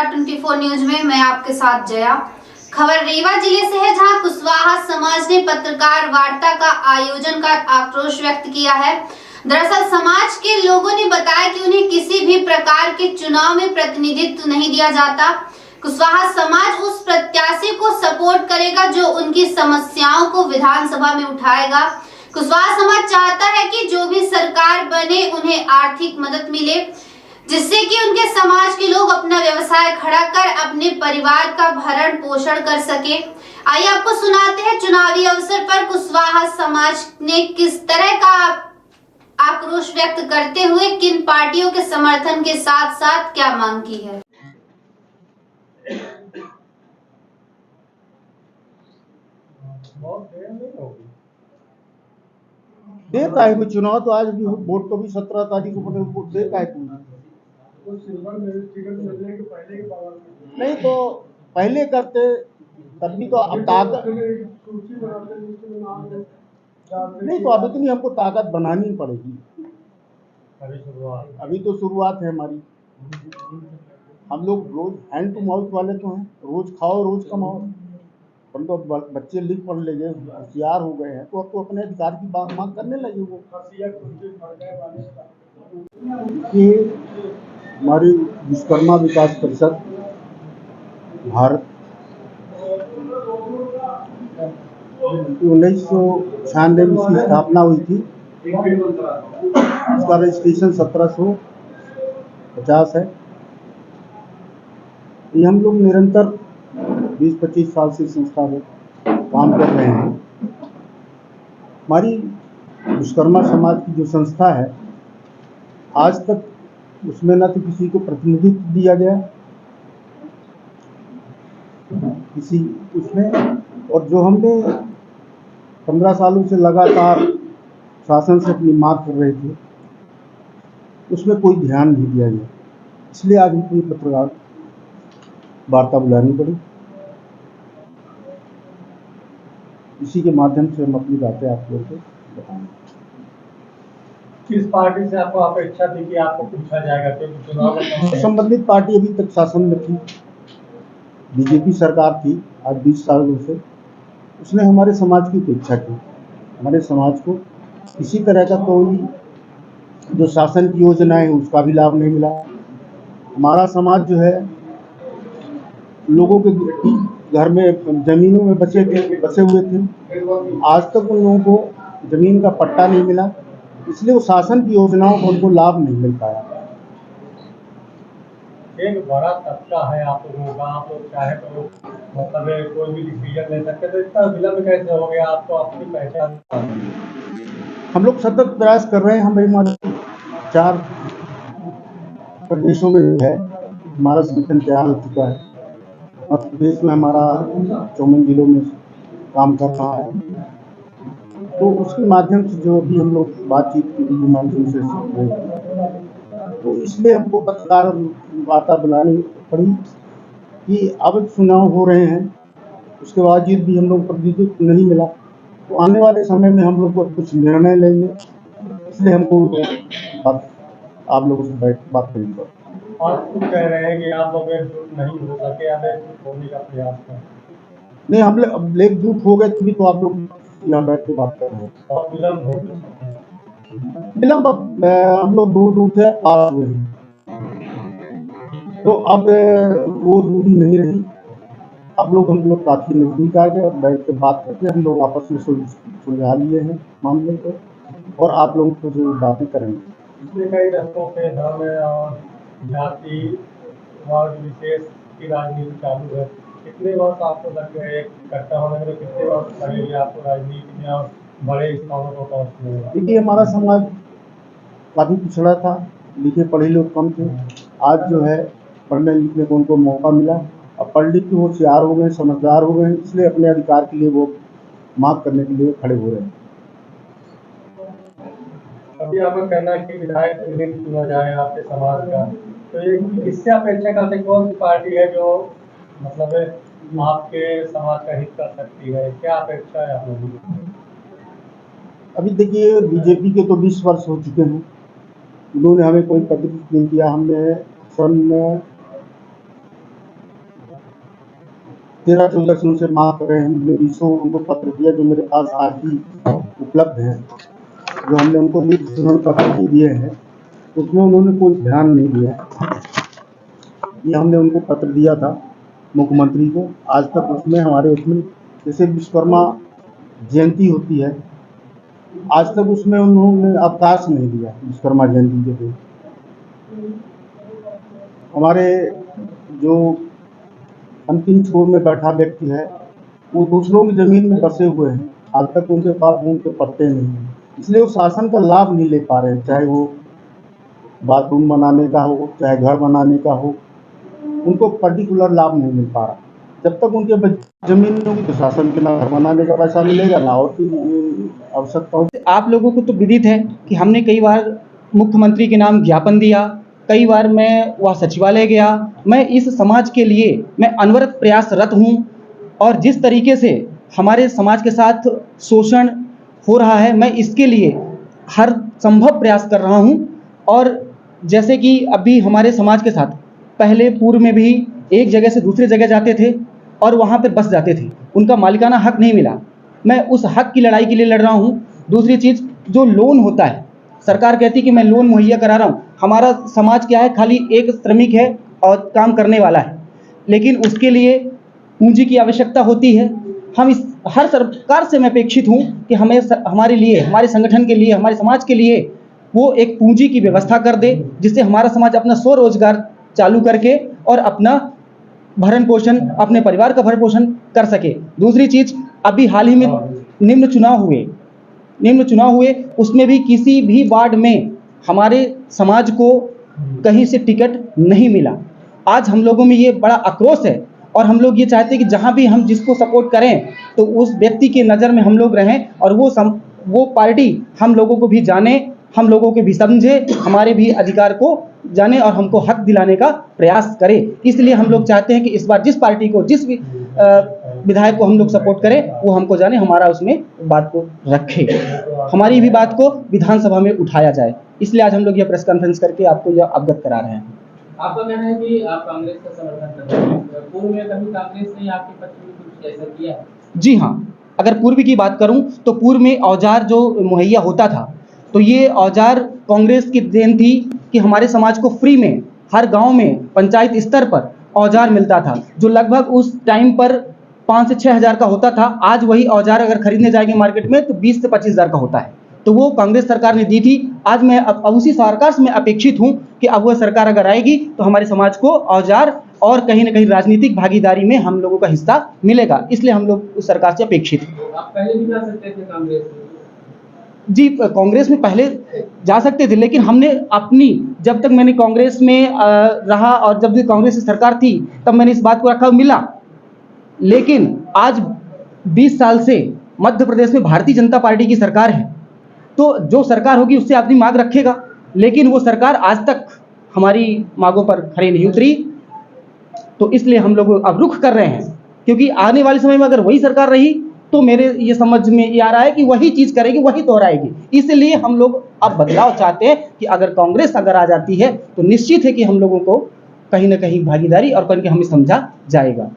Star 24 news में मैं आपके साथ जया। खबर रीवा जिले से है, जहां कुशवाहा समाज ने पत्रकार वार्ता का आयोजन कर आक्रोश व्यक्त किया है। दरअसल समाज के लोगों ने बताया कि उन्हें किसी भी प्रकार के चुनाव में प्रतिनिधित्व नहीं दिया जाता। कुशवाहा समाज उस प्रत्याशी को सपोर्ट करेगा जो उनकी समस्याओं को विधानसभा में उठाएगा। कुशवाहा समाज चाहता है कि जो भी सरकार बने उन्हें आर्थिक मदद मिले, जिससे कि उनके समाज के लोग अपना व्यवसाय खड़ा कर अपने परिवार का भरण पोषण कर सके। आइए आपको सुनाते हैं चुनावी अवसर पर कुशवाहा समाज ने किस तरह का आक्रोश व्यक्त करते हुए किन पार्टियों के समर्थन के साथ साथ क्या मांग की है। देता है कोई चुनाव तो आज भी वोट तो भी 17 तारीख को पड़े, वोट देता है नहीं तो पहले करते तभी तो अब ताकत नहीं, तो अब इतनी हमको ताकत बनानी पड़ेगी। अभी तो शुरुआत है हमारी। हम लोग रोज हैंड टू माउथ वाले तो हैं, रोज खाओ रोज कमाओ। हम तो बच्चे लिख पढ़ ले गए, होशियार हो गए हैं, तो अब तो अपने अधिकार की बात मांग करने लगे वो। ये हमारी विश्वकर्मा विकास परिषद भारत 1996 में इसकी स्थापना हुई थी। इसका रजिस्ट्रेशन 1750 है। ये हम लोग निरंतर 20-25 साल से संस्था में काम कर रहे हैं। हमारी विश्वकर्मा समाज की जो संस्था है, आज तक उसमें न तो किसी को प्रतिनिधित्व दिया गया किसी उसमें, और जो हमने 15 सालों से लगातार शासन से अपनी मांग कर रहे थे उसमें कोई ध्यान नहीं दिया गया। इसलिए आज हमको पत्रकार वार्ता बुलानी पड़ी। इसी के माध्यम से हम अपनी बातें आप लोगों को बताएंगे। किस पार्टी से आपको अपेक्षा थी कि आपको पूछा जाएगा, क्योंकि चुनाव संबंधित पार्टी अभी तक शासन में थी, बीजेपी सरकार थी आज 20 सालों से। उसने हमारे समाज की उपेक्षा की। हमारे समाज को किसी तरह का कोई जो शासन की योजना है उसका भी लाभ नहीं मिला। हमारा समाज जो है लोगों के घर में जमीनों में बसे हुए थे, आज तक उन लोगों को जमीन का पट्टा नहीं मिला, इसलिए वो शासन की योजनाओं को उनको लाभ नहीं मिल पाया। एक बड़ा तबका है आप लोगों का, आप लोग चाहे तो मतलब कोई भी डिसीजन ले सकते, तो इतना विलम्ब कैसे हो गया? आपको अपनी पहचान हम लोग सतत प्रयास कर रहे हैं। हमारे 4 प्रदेशों में है हमारा संगठन तैयार हो चुका है। मध्य प्रदेश में हमारा 54 जिलों में काम कर रहा है, तो उसके माध्यम से जो भी हम लोग बातचीत के माध्यम से तो इसलिए हमको पत्रकार वार्ता बुलानी पड़ी कि अब चुनाव हो रहे हैं, उसके बावजूद भी हम लोग प्रतिनिधित्व नहीं मिला, तो आने वाले समय में हम लोग को कुछ निर्णय लेंगे। इसलिए हमको आप लोगों से बैठ बात करनी पड़ी। और कुछ कह रहे हैं कि आप लोग नहीं हो सके, होने का प्रयास करें। नहीं, हम लोग एकजुट हो गए तभी तो आप लोग यहाँ बैठ के बात कर रहे हैं। और विलम्ब हम लोग दूर से आ रहे हैं, तो अब वो दूरी नहीं रही। अब लोग हम लोग काफी नजदीक आ गए, बैठ के बात करके हम लोग आपस में सुलझा लिए हैं मामले को, और आप लोगों को जो बातें करेंगे। पिछले कई दशकों से धर्म और जाति वर्ग विशेष की राजनीति चालू है। कितने वर्ष आपको लग गए इकट्ठा होने में? कितने वर्ष लगेंगे आपको राजनीति में और बड़े स्थानों को पहुँचने में? देखिए, हमारा समाज काफी पिछड़ा था, लिखे पढ़े लोग कम थे। आज जो है पढ़ने लिखने को उनको मौका मिला, अब पढ़ लिख के होशियार हो गए, समझदार हो गए, इसलिए अपने अधिकार के लिए वो मांग करने के लिए खड़े हो रहे हैं। अभी आपका कहना है कि विधायक चुना जाए आपके समाज का, तो ये किससे अपेक्षा करते, कौन सी पार्टी है जो मतलब आपके समाज का हित कर सकती है? क्या अपेक्षा है आप लोगों की? अभी देखिए, बीजेपी के तो 20 वर्ष हो चुके हैं, उन्होंने हमें कोई पद नहीं किया। हमने सन 13-14 से उनसे मांग कर रहे हैं। हमने 20 उनको पत्र दिया जो मेरे पास आज भी उपलब्ध है, जो हमने उनको पत्र भी दिए हैं, उसमें उन्होंने कोई ध्यान नहीं दिया। ये हमने उनको पत्र दिया था मुख्यमंत्री को, आज तक उसमें जैसे विश्वकर्मा जयंती होती है, आज तक उसमें उन्होंने अवकाश नहीं दिया। विश्वकर्मा जयंती के दिन हमारे जो अंतिम छोर में बैठा व्यक्ति है, वो दूसरों की जमीन में बसे हुए हैं, आज तक उनके पास उनके पट्टे नहीं हैं, इसलिए वो शासन का लाभ नहीं ले पा रहे हैं। चाहे वो बाथरूम बनाने का हो, चाहे घर बनाने का हो, उनको पर्टिकुलर लाभ नहीं मिल पा रहा। जब तक उनके जमीन होगी तो शासन के ना घर बनाने का पैसा मिलेगा, ना और आवश्यकता होगी। आप लोगों को तो विदित है कि हमने कई बार मुख्यमंत्री के नाम ज्ञापन दिया, कई बार मैं वह सचिवालय गया। मैं इस समाज के लिए मैं अनवरत प्रयासरत हूँ, और जिस तरीके से हमारे समाज के साथ शोषण हो रहा है, मैं इसके लिए हर संभव प्रयास कर रहा हूँ। और जैसे कि अभी हमारे समाज के साथ पहले पूर्व में भी एक जगह से दूसरी जगह जाते थे और वहाँ पर बस जाते थे, उनका मालिकाना हक नहीं मिला। मैं उस हक की लड़ाई के लिए लड़ रहा हूँ। दूसरी चीज़, जो लोन होता है, सरकार कहती है कि मैं लोन मुहैया करा रहा हूँ। हमारा समाज क्या है, खाली एक श्रमिक है और काम करने वाला है, लेकिन उसके लिए पूंजी की आवश्यकता होती है। हम इस हर सरकार से मैं अपेक्षित हूँ कि हमें हमारे लिए, हमारे संगठन के लिए, हमारे समाज के लिए वो एक पूंजी की व्यवस्था कर दे, जिससे हमारा समाज अपना स्वरोजगार चालू करके और अपना भरण पोषण, अपने परिवार का भरण पोषण कर सके। दूसरी चीज़, अभी हाल ही में निम्न चुनाव हुए, उसमें भी किसी भी वार्ड में हमारे समाज को कहीं से टिकट नहीं मिला। आज हम लोगों में ये बड़ा आक्रोश है, और हम लोग ये चाहते हैं कि जहाँ भी हम जिसको सपोर्ट करें तो उस व्यक्ति के नज़र में हम लोग रहें, और वो पार्टी हम लोगों को भी जाने, हम लोगों को भी समझे, हमारे भी अधिकार को जाने और हमको हक दिलाने का प्रयास करे। इसलिए हम लोग चाहते हैं कि इस बार जिस पार्टी को, जिस विधायक को हम लोग सपोर्ट करें, वो हमको जाने, हमारा उसमें बात को रखे, हमारी भी बात को विधानसभा में उठाया जाए। इसलिए आज हम लोग यह प्रेस कॉन्फ्रेंस करके आपको यह अवगत करा रहे हैं। आपका कहना है कि आप कांग्रेस का समर्थन करते हैं, पूर्व में कभी कांग्रेस ने आपके पक्ष में कुछ ऐसा किया है? जी हाँ, अगर पूर्व की बात करूं तो पूर्व में औजार जो मुहैया होता था, तो ये औजार कांग्रेस की देन थी कि हमारे समाज को फ्री में हर गांव में पंचायत स्तर पर औजार मिलता था, जो लगभग उस टाइम पर 5 से 6 हज़ार का होता था। आज वही औजार अगर खरीदने जाएंगे मार्केट में तो 20 से 25 हज़ार का होता है। तो वो कांग्रेस सरकार ने दी थी। आज मैं अब उसी सरकार से मैं अपेक्षित हूँ कि अब वह सरकार अगर आएगी तो हमारे समाज को औजार और कहीं ना कहीं राजनीतिक भागीदारी में हम लोगों का हिस्सा मिलेगा। इसलिए हम लोग उस सरकार से अपेक्षित हैं। आप पहले भी जा सकते थे कांग्रेस में? जी, कांग्रेस में पहले जा सकते थे, लेकिन हमने अपनी, जब तक मैंने कांग्रेस में रहा और जब भी कांग्रेस की सरकार थी तब मैंने इस बात को रखा, मिला। लेकिन आज 20 साल से मध्य प्रदेश में भारतीय जनता पार्टी की सरकार है, तो जो सरकार होगी उससे अपनी मांग रखेगा, लेकिन वो सरकार आज तक हमारी मांगों पर खरी नहीं उतरी। तो इसलिए हम लोग अब रुख कर रहे हैं, क्योंकि आने वाले समय में अगर वही सरकार रही तो मेरे ये समझ में ये आ रहा है कि वही चीज़ करेगी, वही दोहराएगी। इसलिए हम लोग अब बदलाव चाहते हैं कि अगर कांग्रेस अगर आ जाती है तो निश्चित है कि हम लोगों को कहीं ना कहीं भागीदारी और करके हमें समझा जाएगा।